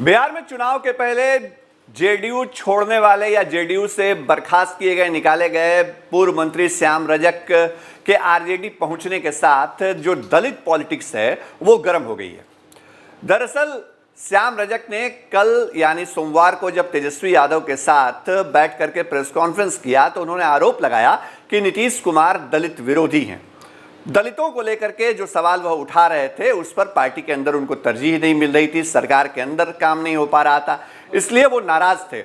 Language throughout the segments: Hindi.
बिहार में चुनाव के पहले जेडीयू छोड़ने वाले या जेडीयू से बर्खास्त किए गए निकाले गए पूर्व मंत्री श्याम रजक के आरजेडी पहुंचने के साथ जो दलित पॉलिटिक्स है वो गर्म हो गई है। दरअसल श्याम रजक ने कल यानी सोमवार को जब तेजस्वी यादव के साथ बैठ करके प्रेस कॉन्फ्रेंस किया तो उन्होंने आरोप लगाया कि नीतीश कुमार दलित विरोधी हैं। दलितों को लेकर के जो सवाल वह उठा रहे थे उस पर पार्टी के अंदर उनको तरजीह नहीं मिल रही थी, सरकार के अंदर काम नहीं हो पा रहा था, इसलिए वो नाराज थे।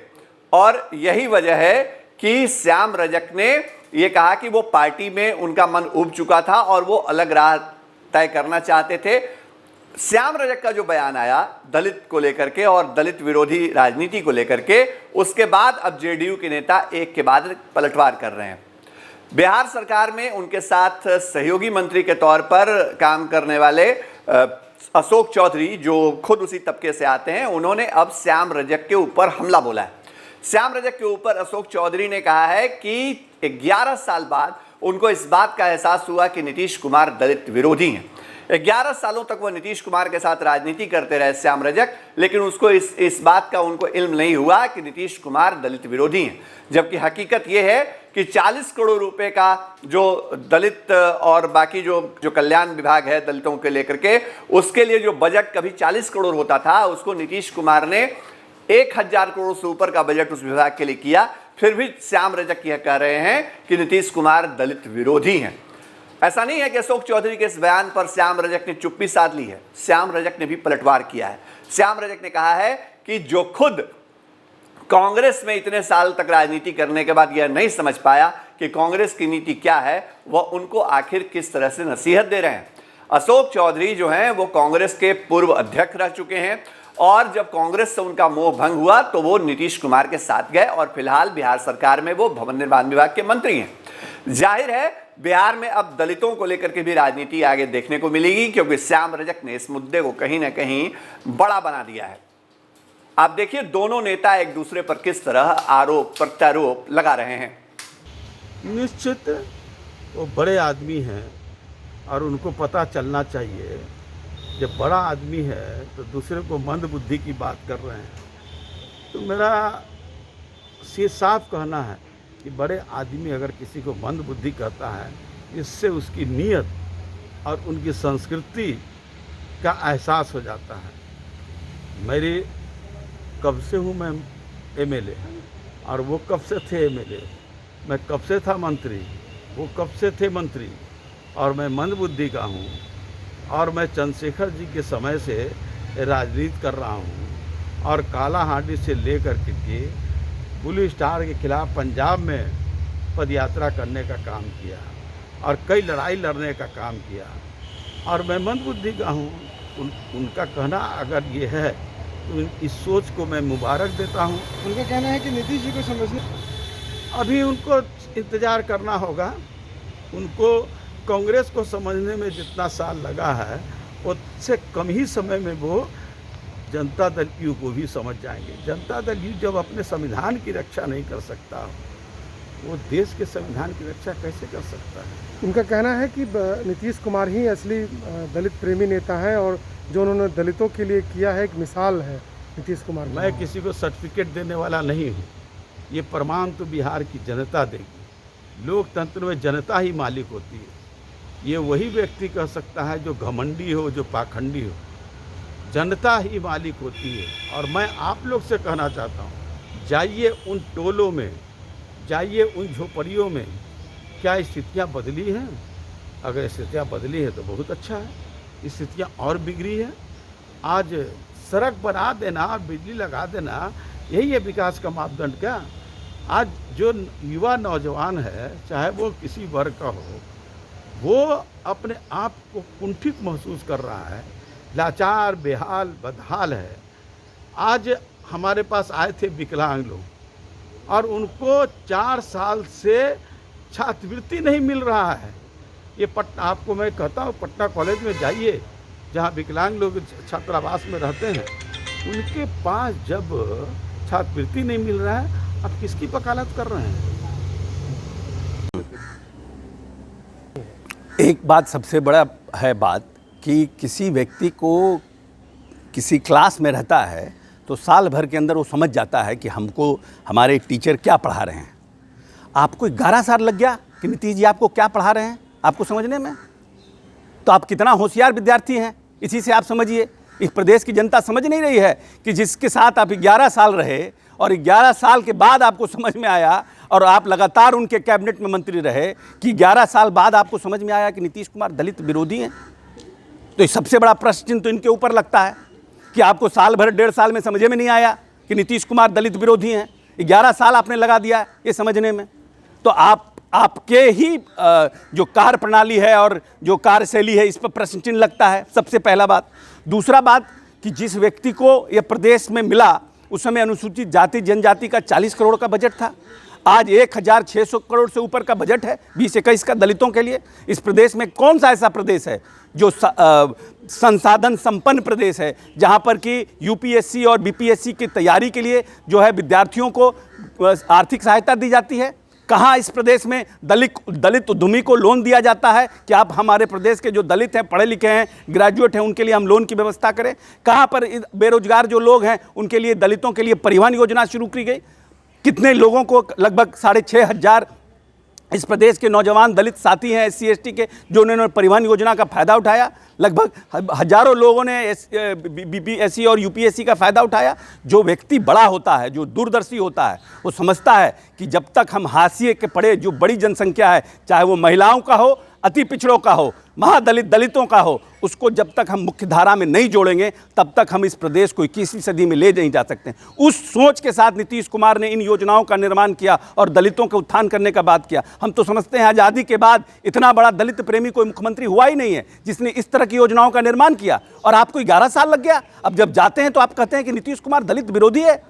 और यही वजह है कि श्याम रजक ने ये कहा कि वो पार्टी में उनका मन उब चुका था और वो अलग राह तय करना चाहते थे। श्याम रजक का जो बयान आया दलित को लेकर के और दलित विरोधी राजनीति को लेकर के, उसके बाद अब जेडीयू के नेता एक के बाद पलटवार कर रहे हैं। बिहार सरकार में उनके साथ सहयोगी मंत्री के तौर पर काम करने वाले अशोक चौधरी, जो खुद उसी तबके से आते हैं, उन्होंने अब श्याम रजक के ऊपर हमला बोला है। श्याम रजक के ऊपर अशोक चौधरी ने कहा है कि 11 साल बाद उनको इस बात का एहसास हुआ कि नीतीश कुमार दलित विरोधी हैं। 11 सालों तक वो नीतीश कुमार के साथ राजनीति करते रहे श्याम रजक, लेकिन उसको इस बात का उनको इल्म नहीं हुआ कि नीतीश कुमार दलित विरोधी हैं। जबकि हकीकत ये है कि 40 करोड़ रुपए का जो दलित और बाकी जो कल्याण विभाग है दलितों के लेकर के, उसके लिए जो बजट कभी 40 करोड़ होता था उसको नीतीश कुमार ने 1000 करोड़ से ऊपर का बजट उस विभाग के लिए किया। फिर भी श्याम रजक यह कह रहे हैं कि नीतीश कुमार दलित विरोधी हैं। ऐसा नहीं है कि अशोक चौधरी के इस बयान पर श्याम रजक ने चुप्पी साध ली है, श्याम रजक ने भी पलटवार किया है। श्याम रजक ने कहा है कि जो खुद कांग्रेस में इतने साल तक राजनीति करने के बाद यह नहीं समझ पाया कि कांग्रेस की नीति क्या है, वह उनको आखिर किस तरह से नसीहत दे रहे हैं। अशोक चौधरी जो हैं वो कांग्रेस के पूर्व अध्यक्ष रह चुके हैं और जब कांग्रेस से उनका मोह भंग हुआ तो वो नीतीश कुमार के साथ गए और फिलहाल बिहार सरकार में वो भवन निर्माण विभाग के मंत्री हैं। जाहिर है बिहार में अब दलितों को लेकर के भी राजनीति आगे देखने को मिलेगी, क्योंकि श्याम रजक ने इस मुद्दे को कहीं ना कहीं बड़ा बना दिया है। आप देखिए दोनों नेता एक दूसरे पर किस तरह आरोप प्रत्यारोप लगा रहे हैं। निश्चित वो बड़े आदमी हैं और उनको पता चलना चाहिए, जब बड़ा आदमी है तो दूसरे को मंद बुद्धि की बात कर रहे हैं। तो मेरा ये साफ कहना है कि बड़े आदमी अगर किसी को मंद बुद्धि कहता है, इससे उसकी नीयत और उनकी संस्कृति का एहसास हो जाता है। मेरी कब से हूँ मैं एमएलए और वो कब से थे एमएलए, मैं कब से था मंत्री, वो कब से थे मंत्री, और मैं मंदबुद्धि का हूँ और मैं चंद्रशेखर जी के समय से राजनीति कर रहा हूँ और काला हांडी से लेकर के ब्लू स्टार के खिलाफ पंजाब में पदयात्रा करने का काम किया और कई लड़ाई लड़ने का काम किया और मैं मंदबुद्धि का हूँ। उनका कहना अगर ये है तो इस सोच को मैं मुबारक देता हूँ। उनका कहना है कि नीतीश जी को समझने अभी उनको इंतज़ार करना होगा। उनको कांग्रेस को समझने में जितना साल लगा है उससे कम ही समय में वो जनता दल यू को भी समझ जाएंगे। जनता दल यू जब अपने संविधान की रक्षा नहीं कर सकता, वो देश के संविधान की रक्षा कैसे कर सकता है। उनका कहना है कि नीतीश कुमार ही असली दलित प्रेमी नेता हैं और जो उन्होंने दलितों के लिए किया है एक मिसाल है नीतीश कुमार। मैं किसी को सर्टिफिकेट देने वाला नहीं हूँ, ये प्रमाण तो बिहार की जनता देगी। लोकतंत्र में जनता ही मालिक होती है। ये वही व्यक्ति कह सकता है जो घमंडी हो, जो पाखंडी हो। जनता ही मालिक होती है। और मैं आप लोग से कहना चाहता हूँ, जाइए उन टोलों में, जाइए उन झोपड़ियों में, क्या स्थितियाँ बदली हैं? अगर स्थितियाँ बदली हैं तो बहुत अच्छा है। स्थितियाँ और बिगड़ी है। आज सड़क बना देना और बिजली लगा देना, यही है विकास का मापदंड क्या? आज जो युवा नौजवान है, चाहे वो किसी वर्ग का हो, वो अपने आप को कुंठित महसूस कर रहा है, लाचार बेहाल बदहाल है। आज हमारे पास आए थे विकलांग लोग और उनको 4 साल से छात्रवृत्ति नहीं मिल रहा है। ये पटना, आपको मैं कहता हूँ पटना कॉलेज में जाइए जहाँ विकलांग लोग छात्रावास में रहते हैं, उनके पास जब छात्रवृत्ति नहीं मिल रहा है, अब किसकी वकालत कर रहे हैं? एक बात सबसे बड़ा है बात कि किसी व्यक्ति को किसी क्लास में रहता है तो साल भर के अंदर वो समझ जाता है कि हमको हमारे टीचर क्या पढ़ा रहे हैं। आपको 11 साल लग गया कि नीतीश जी आपको क्या पढ़ा रहे हैं आपको समझने में, तो आप कितना होशियार विद्यार्थी हैं इसी से आप समझिए। इस प्रदेश की जनता समझ नहीं रही है कि जिसके साथ आप 11 साल रहे और 11 साल के बाद आपको समझ में आया और आप लगातार उनके कैबिनेट में मंत्री रहे कि 11 साल बाद आपको समझ में आया कि नीतीश कुमार दलित विरोधी हैं। तो ये सबसे बड़ा प्रश्न चिन्ह तो इनके ऊपर लगता है कि आपको साल भर 1.5 साल में समझ में नहीं आया कि नीतीश कुमार दलित विरोधी हैं। 11 साल आपने लगा दिया ये समझने में। तो आपके ही जो कार्य प्रणाली है और जो कार्यशैली है इस पर प्रश्न चिन्ह लगता है, सबसे पहला बात। दूसरा बात कि जिस व्यक्ति को यह प्रदेश में मिला उस समय अनुसूचित जाति जनजाति का 40 करोड़ का बजट था, आज 1600 करोड़ से ऊपर का बजट है 2021 का दलितों के लिए। इस प्रदेश में कौन सा ऐसा प्रदेश है जो संसाधन संपन्न प्रदेश है जहां पर कि यूपीएससी और बीपीएससी की तैयारी के लिए जो है विद्यार्थियों को आर्थिक सहायता दी जाती है? कहाँ इस प्रदेश में दलित उद्यमी को लोन दिया जाता है कि आप हमारे प्रदेश के जो दलित हैं, पढ़े लिखे हैं, ग्रेजुएट हैं, उनके लिए हम लोन की व्यवस्था करें? कहाँ पर बेरोजगार जो लोग हैं उनके लिए, दलितों के लिए परिवहन योजना शुरू की गई? कितने लोगों को, लगभग 6,500 इस प्रदेश के नौजवान दलित साथी हैं SC ST के जो उन्होंने परिवहन योजना का फ़ायदा उठाया। लगभग हजारों लोगों ने BPSC और UPSC का फ़ायदा उठाया। जो व्यक्ति बड़ा होता है, जो दूरदर्शी होता है, वो समझता है कि जब तक हम हाशिए के पड़े जो बड़ी जनसंख्या है, चाहे वो महिलाओं का हो, अति पिछड़ों का हो, दलितों का हो, उसको जब तक हम मुख्य धारा में नहीं जोड़ेंगे तब तक हम इस प्रदेश को 21वीं सदी में ले नहीं जा सकते। उस सोच के साथ नीतीश कुमार ने इन योजनाओं का निर्माण किया और दलितों का उत्थान करने का बात किया। हम तो समझते हैं आज़ादी के बाद इतना बड़ा दलित प्रेमी कोई मुख्यमंत्री हुआ ही नहीं है जिसने इस तरह की योजनाओं का निर्माण किया, और आपको 11 साल लग गया। अब जब जाते हैं तो आप कहते हैं कि नीतीश कुमार दलित विरोधी है।